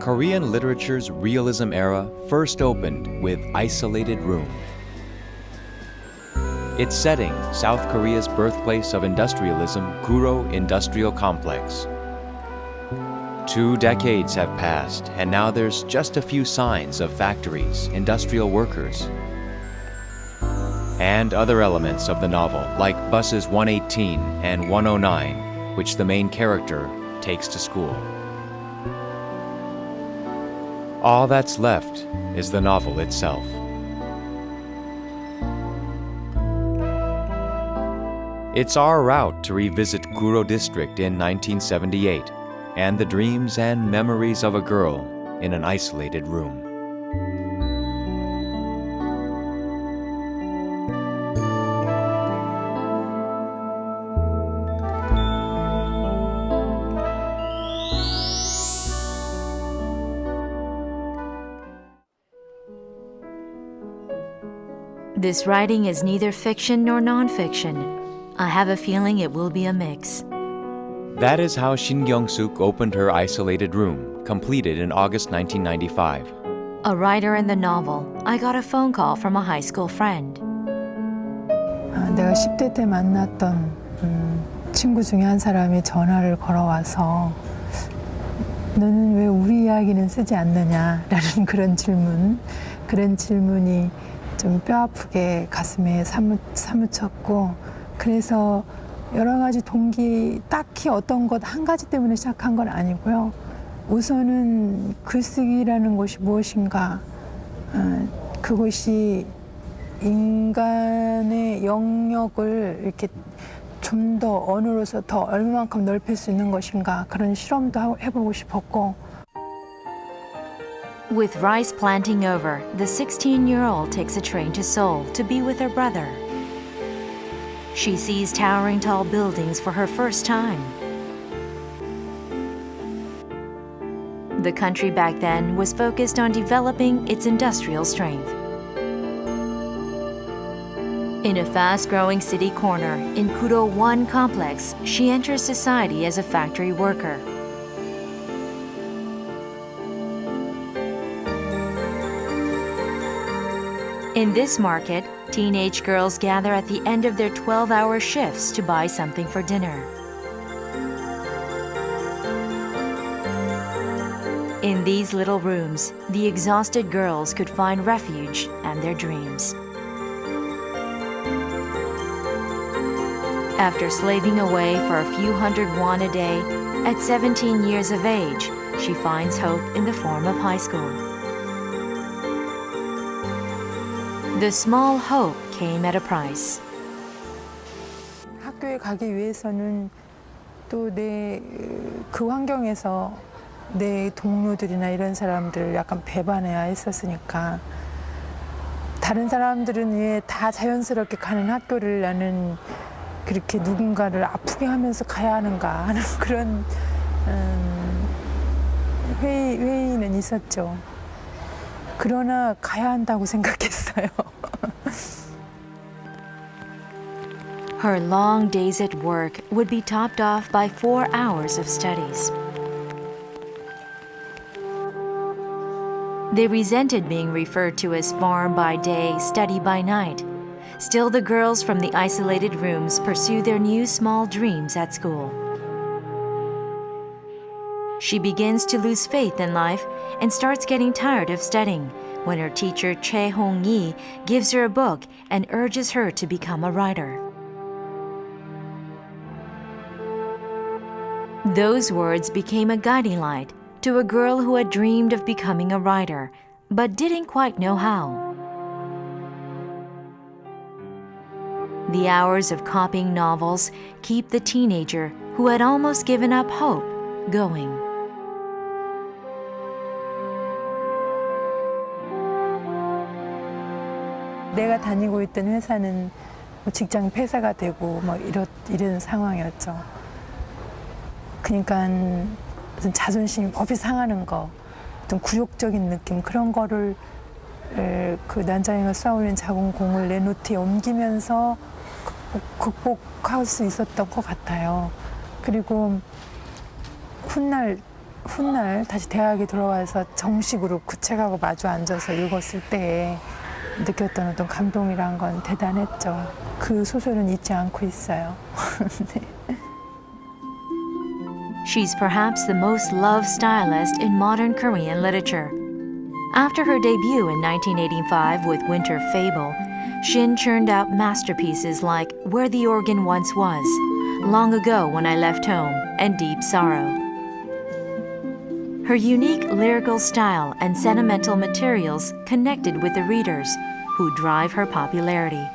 Korean literature's realism era first opened with Isolated Room. Its setting, South Korea's birthplace of industrialism, Guro Industrial Complex. 2 decades have passed, and now there's just a few signs of factories, industrial workers, and other elements of the novel, like buses 118 and 109, which the main character takes to school. All that's left is the novel itself. It's our route to revisit Guro District in 1978 and the dreams and memories of a girl in an isolated room. This writing is neither fiction nor non-fiction. I have a feeling it will be a mix. That is how SHIN Kyong-suk opened her Isolated Room, completed in August 1995. A writer in the novel, I got a phone call from a high school friend. 내가 10대 때 만났던 친구 중에 한 사람이 전화를 걸어와서 너는 왜 우리 이야기는 쓰지 않느냐라는 그런 질문이 좀 뼈아프게 가슴에 사무쳤고, 그래서 여러 가지 동기, 딱히 어떤 것 한 가지 때문에 시작한 건 아니고요. 우선은 글쓰기라는 것이 무엇인가, 그것이 인간의 영역을 이렇게 좀 더 언어로서 더 얼마만큼 넓힐 수 있는 것인가, 그런 실험도 해보고 싶었고. With rice planting over, the 16-year-old takes a train to Seoul to be with her brother. She sees towering tall buildings for her first time. The country back then was focused on developing its industrial strength. In a fast-growing city corner in Guro 1 complex, she enters society as a factory worker. In this market, teenage girls gather at the end of their 12-hour shifts to buy something for dinner. In these little rooms, the exhausted girls could find refuge and their dreams. After slaving away for a few hundred won a day, at 17 years of age, she finds hope in the form of high school. The small hope came at a price. 학교에 가기 위해서는 또 그 환경에서 내 동료들이나 이런 사람들을 약간 배반해야 했었으니까, 다른 사람들은 왜 다 자연스럽게 가는 학교를 나는 그렇게 누군가를 아프게 하면서 가야 하는가 하는 그런 회의는 있었죠. 그러나 가야 한다고 생각했어요. Her long days at work would be topped off by 4 hours of studies. They resented being referred to as farm by day, study by night. Still, the girls from the isolated rooms pursue their new small dreams at school. She begins to lose faith in life and starts getting tired of studying when her teacher Chae Hong-yi gives her a book and urges her to become a writer. Those words became a guiding light to a girl who had dreamed of becoming a writer, but didn't quite know how. The hours of copying novels keep the teenager who had almost given up hope going. 내가 다니고 있던 회사는 직장 폐쇄가 되고 이런 상황이었죠. 그러니까 어떤 자존심이 법이 상하는 거, 어떤 굴욕적인 느낌, 그런 거를 그 난장이가 쏘아올린 작은 공을 내 노트에 옮기면서 극복할 수 있었던 것 같아요. 그리고 훗날 훗날 다시 대학에 들어와서 정식으로 구책하고 마주 앉아서 읽었을 때에 느꼈던 어떤 감동이란 건 대단했죠. 그 소설은 잊지 않고 있어요. 네. She's perhaps the most loved stylist in modern Korean literature. After her debut in 1985 with Winter Fable, SHIN churned out masterpieces like Where the Organ Once Was, Long Ago When I Left Home, and Deep Sorrow. Her unique lyrical style and sentimental materials connected with the readers, who drive her popularity.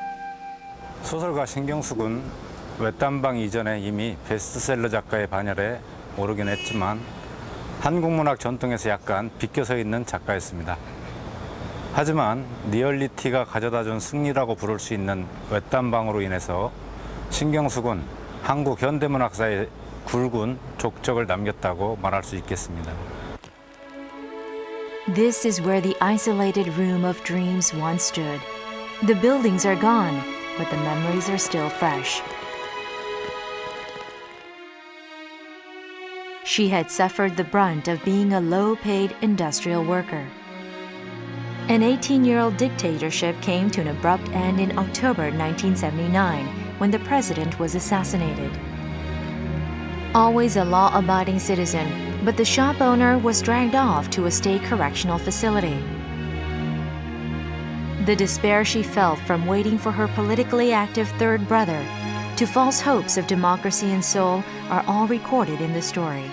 소설가 신경숙은 외딴방 이전에 이미 베스트셀러 작가의 반열에 오르긴 했지만 한국 문학 전통에서 약간 비껴서 있는 작가였습니다. 하지만 리얼리티가 가져다준 승리라고 부를 수 있는 외딴방으로 인해서 신경숙은 한국 현대문학사에 굵은 족적을 남겼다고 말할 수 있겠습니다. This is where the isolated room of dreams once stood. The buildings are gone, but the memories are still fresh. She had suffered the brunt of being a low-paid industrial worker. An 18-year-old dictatorship came to an abrupt end in October 1979 when the president was assassinated. Always a law-abiding citizen, but the shop owner was dragged off to a state correctional facility. The despair she felt from waiting for her politically active third brother to false hopes of democracy in Seoul are all recorded in the story.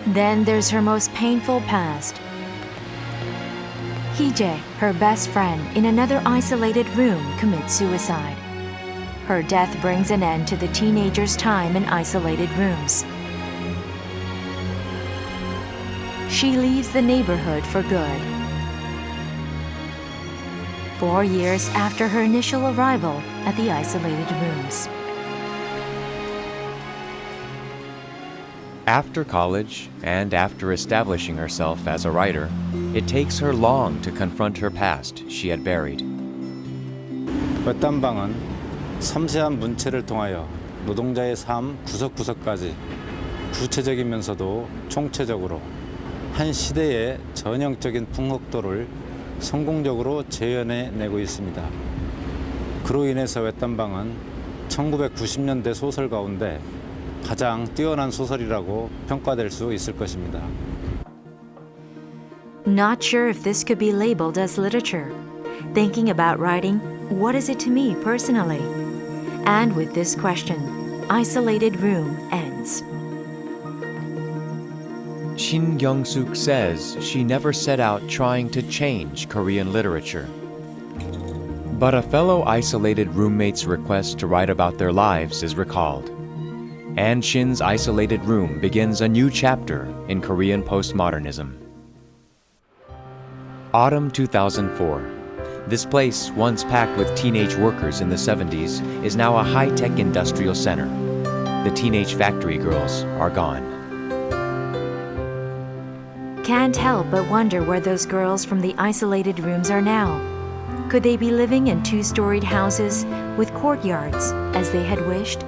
Then there's her most painful past. Hee-jae, her best friend, in another isolated room, commits suicide. Her death brings an end to the teenager's time in isolated rooms. She leaves the neighborhood for good. 4 years after her initial arrival at the isolated rooms. After college, and after establishing herself as a writer, it takes her long to confront her past she had buried. 외딴방은 섬세한 문체를 통하여 노동자의 삶 구석구석까지 구체적이면서도 총체적으로 한 시대의 전형적인 풍속도를 성공적으로 재현해내고 있습니다. 그로 인해서 외딴방은 1990년대 소설 가운데 가장 뛰어난 소설이라고 평가될 수 있을 것입니다. Not sure if this could be labeled as literature. Thinking about writing, what is it to me personally? And with this question, Isolated Room ends. SHIN Kyong-suk says she never set out trying to change Korean literature. But a fellow isolated roommate's request to write about their lives is recalled. And SHIN's isolated room begins a new chapter in Korean postmodernism. Autumn 2004. This place, once packed with teenage workers in the 70s, is now a high-tech industrial center. The teenage factory girls are gone. Can't help but wonder where those girls from the isolated rooms are now. Could they be living in 2-storied houses with courtyards, as they had wished?